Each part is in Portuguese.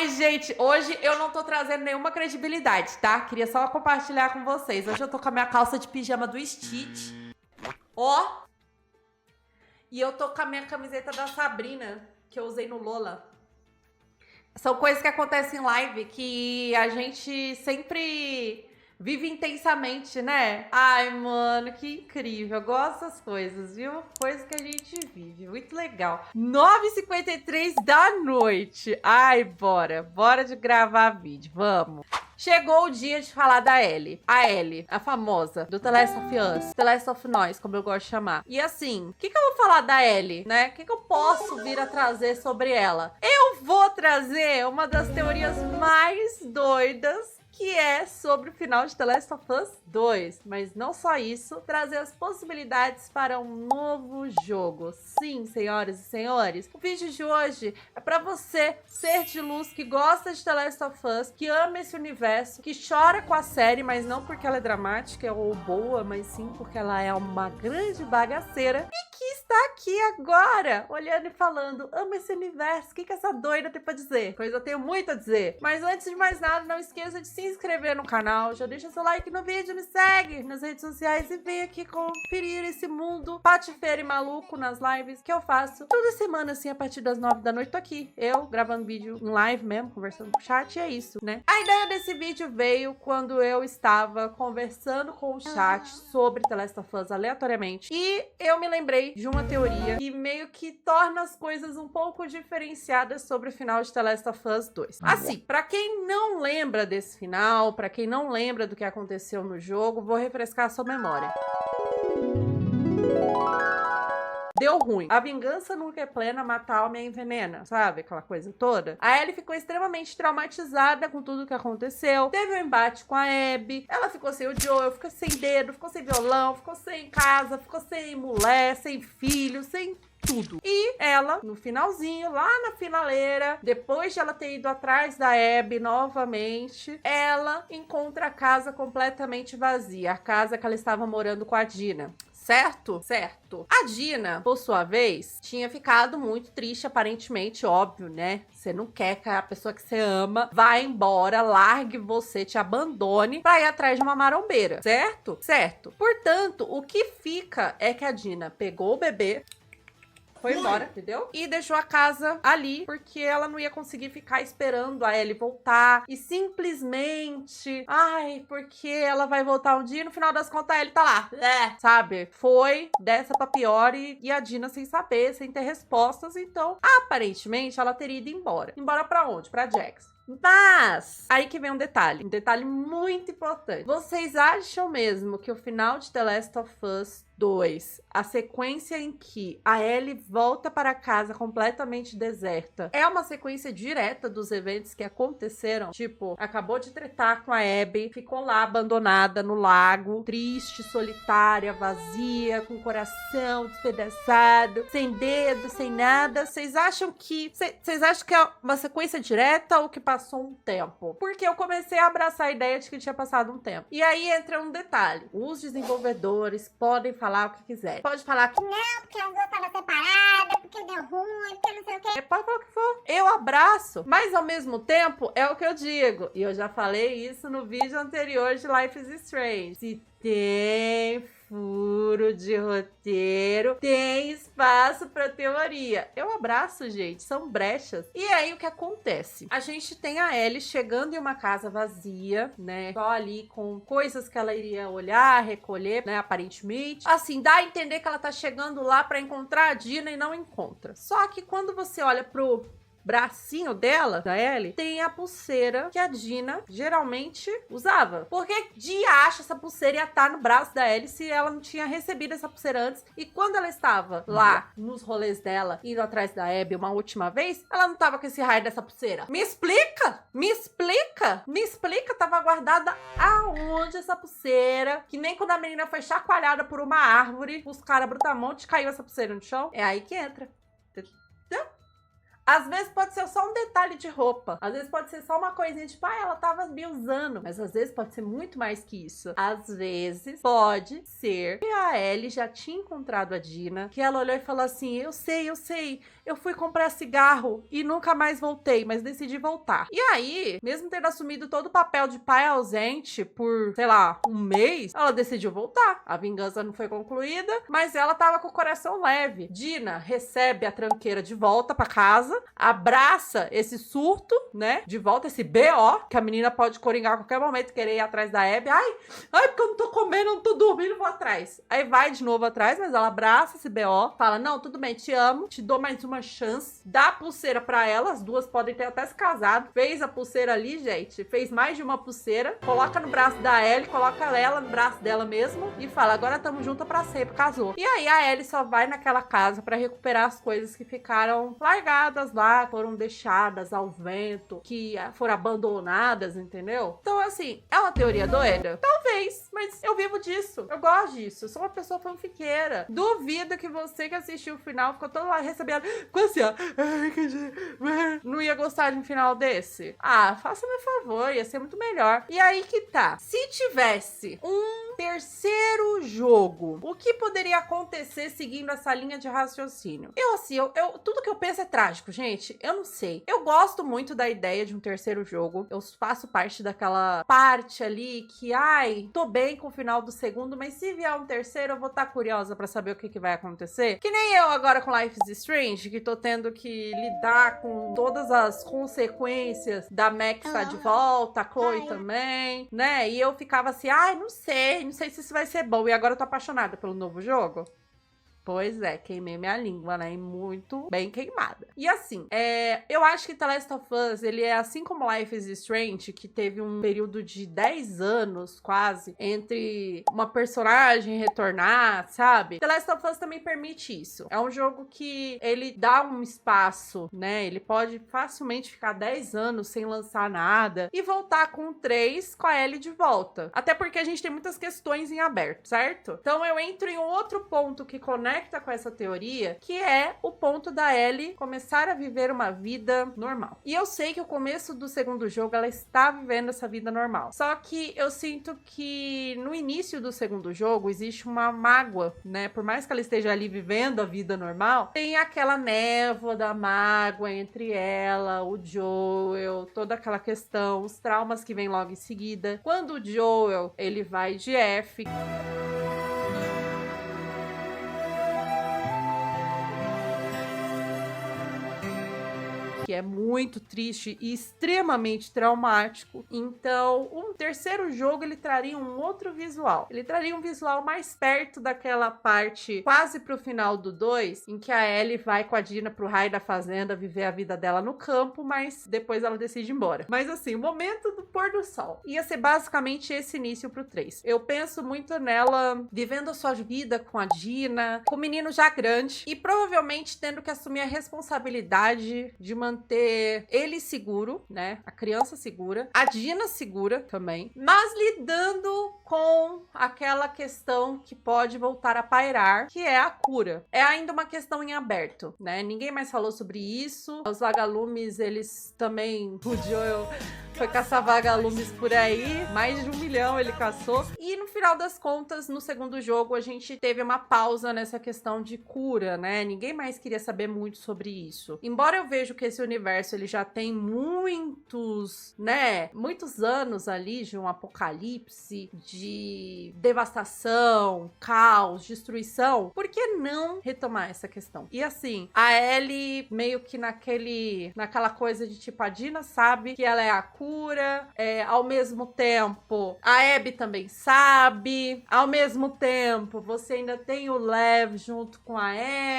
Ai, gente, hoje eu não tô trazendo nenhuma credibilidade, tá? Queria só compartilhar com vocês. Hoje eu tô com a minha calça de pijama do Stitch. Ó! E eu tô com a minha camiseta da Sabrina, que eu usei no Lola. São coisas que acontecem em live que a gente sempre vive intensamente, né? Ai, mano, que incrível. Eu gosto dessas coisas, viu? Coisas que a gente vive. Muito legal. 9h53 da noite. Ai, bora. Bora de gravar vídeo. Vamos. Chegou o dia de falar da Ellie. A Ellie, a famosa, do The Last of Us, The Last of Us, como eu gosto de chamar. E assim, o que eu vou falar da Ellie, né? O que eu posso vir a trazer sobre ela? Eu vou trazer uma das teorias mais doidas, que é sobre o final de The Last of Us 2. Mas não só isso, trazer as possibilidades para um novo jogo. Sim, senhoras e senhores, o vídeo de hoje é para você, ser de luz, que gosta de The Last of Us, que ama esse universo, que chora com a série, mas não porque ela é dramática ou boa, mas sim porque ela é uma grande bagaceira, e que está aqui agora, olhando e falando, amo esse universo, o que essa doida tem pra dizer? Pois eu tenho muito a dizer. Mas antes de mais nada, não esqueça de se inscrever no canal, já deixa seu like no vídeo, me segue nas redes sociais e vem aqui conferir esse mundo patifeiro e maluco nas lives que eu faço toda semana, assim, a partir das 9 da noite. Tô aqui, eu gravando vídeo em live mesmo, conversando com o chat, e é isso, né? A ideia desse vídeo veio quando eu estava conversando com o chat sobre The Last of Us aleatoriamente, e eu me lembrei de uma teoria que meio que torna as coisas um pouco diferenciadas sobre o final de The Last of Us 2. Assim, pra quem não lembra desse final, pra quem não lembra do que aconteceu no jogo, vou refrescar a sua memória. Deu ruim. A vingança nunca é plena, matar a alma é envenena, sabe? Aquela coisa toda. A Ellie ficou extremamente traumatizada com tudo que aconteceu. Teve um embate com a Abby. Ela ficou sem o Joel, ficou sem dedo, ficou sem violão, ficou sem casa, ficou sem mulher, sem filho, sem tudo. E ela, no finalzinho, lá na finaleira, depois de ela ter ido atrás da Abby novamente, ela encontra a casa completamente vazia. A casa que ela estava morando com a Dina. Certo? Certo. A Dina, por sua vez, tinha ficado muito triste, aparentemente, óbvio, né? Você não quer que a pessoa que você ama vá embora, largue você, te abandone pra ir atrás de uma marombeira, certo? Certo. Portanto, o que fica é que a Dina pegou o bebê, foi embora, entendeu? E deixou a casa ali, porque ela não ia conseguir ficar esperando a Ellie voltar. E simplesmente, ai, porque ela vai voltar um dia e no final das contas a Ellie tá lá. Sabe? Foi dessa pra pior e a Dina sem saber, sem ter respostas. Então, aparentemente, ela teria ido embora. Embora pra onde? Pra Jax. Mas, aí que vem um detalhe muito importante. Vocês acham mesmo que o final de The Last of Us 2, a sequência em que a Ellie volta para casa completamente deserta, é uma sequência direta dos eventos que aconteceram? Tipo, acabou de tretar com a Abby, ficou lá abandonada no lago, triste, solitária, vazia, com o coração despedaçado, sem dedo, sem nada. Vocês acham que é uma sequência direta ou que passou um tempo? Porque eu comecei a abraçar a ideia de que tinha passado um tempo. E aí entra um detalhe. Os desenvolvedores podem falar o que quiser. Pode falar que não, porque as duas estavam separadas, porque deu ruim, porque não sei o quê. pode falar o que for. Eu abraço, mas ao mesmo tempo é o que eu digo. E eu já falei isso no vídeo anterior de Life is Strange. Se tem furo de roteiro, tem espaço para teoria. Eu abraço, gente, são brechas. E aí o que acontece? A gente tem a Ellie chegando em uma casa vazia, né? Só ali com coisas que ela iria olhar, recolher, né? Aparentemente. Assim, dá a entender que ela tá chegando lá para encontrar a Dina e não encontra. Só que quando você olha pro bracinho dela, da Ellie, tem a pulseira que a Dina geralmente usava. Por que de acha essa pulseira ia estar no braço da Ellie se ela não tinha recebido essa pulseira antes? E quando ela estava lá nos rolês dela, indo atrás da Abby uma última vez, ela não tava com esse raio dessa pulseira? Me explica! Me explica! Me explica! Tava guardada aonde essa pulseira? Que nem quando a menina foi chacoalhada por uma árvore, os caras brutamonte, caiu essa pulseira no chão. É aí que entra. Entendeu? Às vezes pode ser só um detalhe de roupa. Às vezes pode ser só uma coisinha, tipo, ela tava me usando. Mas às vezes pode ser muito mais que isso. Às vezes pode ser que a Ellie já tinha encontrado a Dina, que ela olhou e falou assim, eu sei. Eu fui comprar cigarro e nunca mais voltei, mas decidi voltar. E aí, mesmo tendo assumido todo o papel de pai ausente por, sei lá, um mês, ela decidiu voltar. A vingança não foi concluída, mas ela tava com o coração leve. Dina recebe a tranqueira de volta pra casa, abraça esse surto, né? De volta, esse BO, que a menina pode coringar a qualquer momento, querer ir atrás da Abby. Ai, porque eu não tô comendo, não tô dormindo, vou atrás. Aí vai de novo atrás, mas ela abraça esse BO, fala, não, tudo bem, te amo, te dou mais uma chance, dá a pulseira pra ela, as duas podem ter até se casado, fez a pulseira ali, gente, fez mais de uma pulseira, coloca no braço da Ellie, coloca ela no braço dela mesmo e fala, agora tamo juntas pra sempre, casou. E aí a Ellie só vai naquela casa pra recuperar as coisas que ficaram largadas lá, foram deixadas ao vento, que foram abandonadas, entendeu? Então, assim, é uma teoria doida? Talvez, mas eu vivo disso, eu gosto disso, eu sou uma pessoa fanfiqueira. Duvido que você que assistiu o final ficou todo lá recebendo, assim, ó, não ia gostar de um final desse? Ah, faça-me favor, ia ser muito melhor. E aí que tá, se tivesse um terceiro jogo, o que poderia acontecer seguindo essa linha de raciocínio? Tudo que eu penso é trágico, gente. Eu não sei. Eu gosto muito da ideia de um terceiro jogo. Eu faço parte daquela parte ali que, ai, tô bem com o final do segundo, mas se vier um terceiro, eu vou estar curiosa pra saber o que vai acontecer. Que nem eu agora com Life is Strange, que tô tendo que lidar com todas as consequências da Max estar de volta, a Chloe também, né? E eu ficava assim, ai, não sei se isso vai ser bom. E agora eu tô apaixonada pelo novo jogo. Pois é, queimei minha língua, né? E muito bem queimada. E assim, eu acho que The Last of Us, ele é assim como Life is Strange, que teve um período de 10 anos, quase, entre uma personagem retornar, sabe? The Last of Us também permite isso. É um jogo que ele dá um espaço, né? Ele pode facilmente ficar 10 anos sem lançar nada e voltar com 3 com a Ellie de volta. Até porque a gente tem muitas questões em aberto, certo? Então eu entro em um outro ponto que conecta com essa teoria, que é o ponto da Ellie começar a viver uma vida normal. E eu sei que o começo do segundo jogo ela está vivendo essa vida normal. Só que eu sinto que no início do segundo jogo existe uma mágoa, né? Por mais que ela esteja ali vivendo a vida normal, tem aquela névoa da mágoa entre ela, o Joel, toda aquela questão, os traumas que vêm logo em seguida. Quando o Joel, ele vai de F, que é muito triste e extremamente traumático. Então, um terceiro jogo, ele traria um outro visual. Ele traria um visual mais perto daquela parte quase pro final do 2, em que a Ellie vai com a Dina pro raio da fazenda viver a vida dela no campo, mas depois ela decide ir embora. Mas assim, o momento do pôr do sol ia ser basicamente esse início pro 3. Eu penso muito nela vivendo a sua vida com a Dina, com o menino já grande e provavelmente tendo que assumir a responsabilidade de manter ele seguro, né? A criança segura, a Dina segura também, mas lidando com aquela questão que pode voltar a pairar, que é a cura. É ainda uma questão em aberto, né? Ninguém mais falou sobre isso. Os vagalumes, eles também... O Joel foi caçar vagalumes por aí, mais de 1 milhão ele caçou. E no final das contas, no segundo jogo, a gente teve uma pausa nessa questão de cura, né? Ninguém mais queria saber muito sobre isso. Embora eu vejo que esse universo, ele já tem muitos, né? Muitos anos ali de um apocalipse, de devastação, caos, destruição. Por que não retomar essa questão? E assim, a Ellie meio que naquela coisa de tipo, a Dina sabe que ela é a cura, ao mesmo tempo a Abby também sabe, ao mesmo tempo você ainda tem o Lev junto com a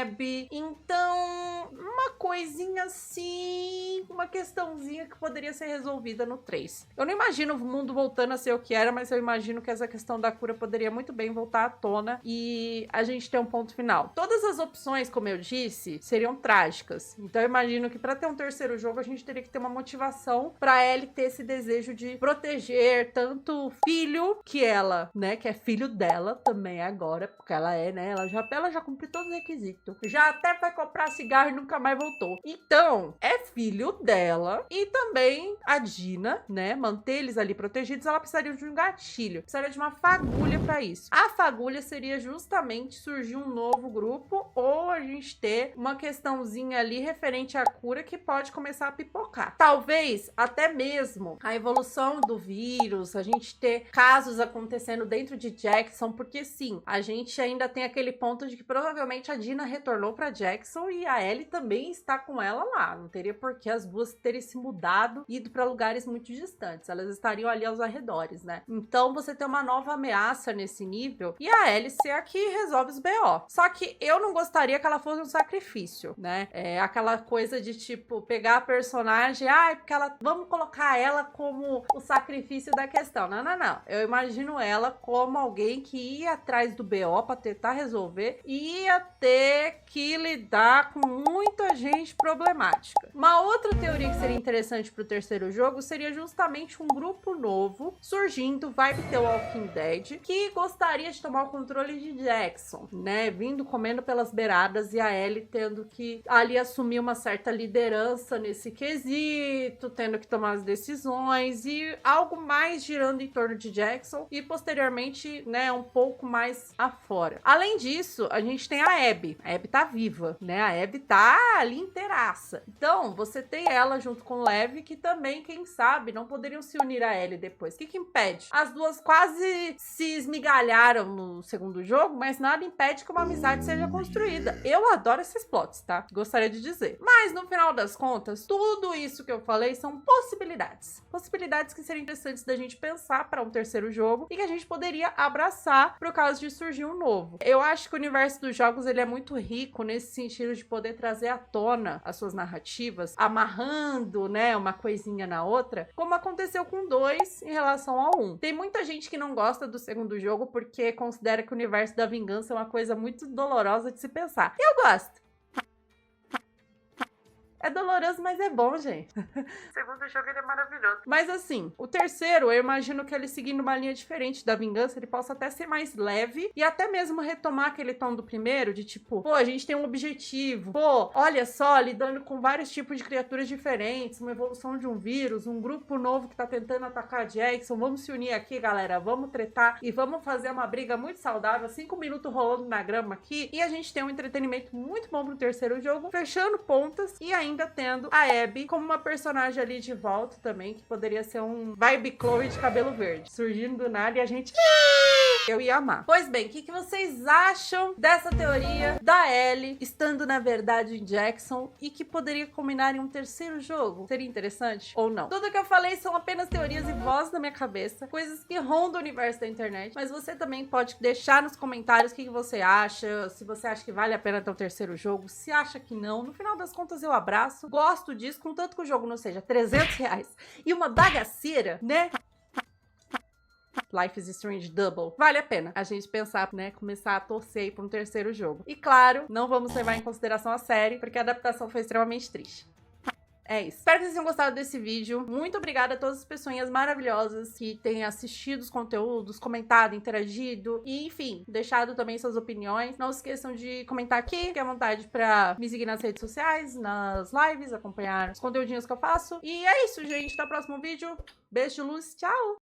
Abby, então uma coisinha assim, uma questãozinha que poderia ser resolvida no 3. Eu não imagino o mundo voltando a ser o que era, mas eu imagino que essa questão da cura poderia muito bem voltar à tona e a gente ter um ponto final. Todas as opções, como eu disse, seriam trágicas, então eu imagino que para ter um terceiro jogo a gente teria que ter uma motivação para Ellie ter esse desejo de proteger tanto o filho que ela, né, que é filho dela também agora, porque ela é, né, ela já cumpriu todos os requisitos. Já até foi comprar cigarro e nunca mais voltou. Então, é filho dela e também a Dina, né, manter eles ali protegidos, ela precisaria de um gatilho, precisaria de uma fagulha para isso. A fagulha seria justamente surgir um novo grupo ou a gente ter uma questãozinha ali referente à cura que pode começar a pipocar. Talvez até mesmo a evolução do vírus, a gente ter casos acontecendo dentro de Jackson, porque sim, a gente ainda tem aquele ponto de que provavelmente a Dina retornou para Jackson e a Ellie também está com ela lá. Não teria por que as duas terem se mudado e ido para lugares muito distantes. Elas estariam ali aos arredores, né? Então você tem uma nova ameaça nesse nível e a Ellie ser a que resolve os BO. Só que eu não gostaria que ela fosse um sacrifício, né? É aquela coisa de tipo pegar a personagem, porque ela, vamos colocar ela como o sacrifício da questão. Não, não, não. Eu imagino ela como alguém que ia atrás do BO para tentar resolver e ia ter que lidar com muita gente problemática. Uma outra teoria que seria interessante para o terceiro jogo seria justamente um grupo novo surgindo, vibe The Walking Dead, que gostaria de tomar o controle de Jackson, né? Vindo comendo pelas beiradas e a Ellie tendo que ali assumir uma certa liderança nesse quesito, tendo que tomar as decisões e algo mais girando em torno de Jackson e posteriormente, né, um pouco mais afora. Além disso, a gente tem a Abby. A Abby tá viva, né? A Abby tá ali inteiraça. Então, você tem ela junto com o Lev, que também, quem sabe, não poderiam se unir a Ellie depois. O que impede? As duas quase se esmigalharam no segundo jogo, mas nada impede que uma amizade seja construída. Eu adoro esses plots, tá? Gostaria de dizer. Mas, no final das contas, tudo isso que eu falei são possibilidades. Possibilidades que seriam interessantes da gente pensar para um terceiro jogo e que a gente poderia abraçar por causa de surgir um novo. Eu acho que o universo dos jogos ele é muito rico nesse sentido de poder trazer à tona as suas narrativas, amarrando, né, uma coisinha na outra, como aconteceu com 2 em relação ao 1. Tem muita gente que não gosta do segundo jogo porque considera que o universo da vingança é uma coisa muito dolorosa de se pensar. Eu gosto. É doloroso, mas é bom, gente. O segundo jogo ele é maravilhoso. Mas assim, o terceiro, eu imagino que ele seguindo uma linha diferente da vingança, ele possa até ser mais leve e até mesmo retomar aquele tom do primeiro, de tipo, pô, a gente tem um objetivo. Pô, olha só, lidando com vários tipos de criaturas diferentes, uma evolução de um vírus, um grupo novo que tá tentando atacar Jackson. Vamos se unir aqui, galera. Vamos tretar e vamos fazer uma briga muito saudável. 5 minutos rolando na grama aqui. E a gente tem um entretenimento muito bom pro terceiro jogo, fechando pontas e ainda tendo a Abby como uma personagem ali de volta também, que poderia ser um vibe Chloe de cabelo verde, surgindo do nada e a gente... Eu ia amar. Pois bem, o que vocês acham dessa teoria da Ellie estando, na verdade, em Jackson e que poderia combinar em um terceiro jogo? Seria interessante ou não? Tudo que eu falei são apenas teorias e vozes da minha cabeça, coisas que rondam o universo da internet, mas você também pode deixar nos comentários o que você acha, se você acha que vale a pena ter um terceiro jogo, se acha que não. No final das contas, eu abraço, gosto disso, contanto que o jogo não seja R$300 e uma bagaceira, né? Life is Strange Double. Vale a pena a gente pensar, né, começar a torcer aí para um terceiro jogo. E claro, não vamos levar em consideração a série, porque a adaptação foi extremamente triste. É isso. Espero que vocês tenham gostado desse vídeo. Muito obrigada a todas as pessoinhas maravilhosas que têm assistido os conteúdos, comentado, interagido e, enfim, deixado também suas opiniões. Não se esqueçam de comentar aqui, fique à vontade pra me seguir nas redes sociais, nas lives, acompanhar os conteúdinhos que eu faço. E é isso, gente. Até o próximo vídeo. Beijo de luz. Tchau!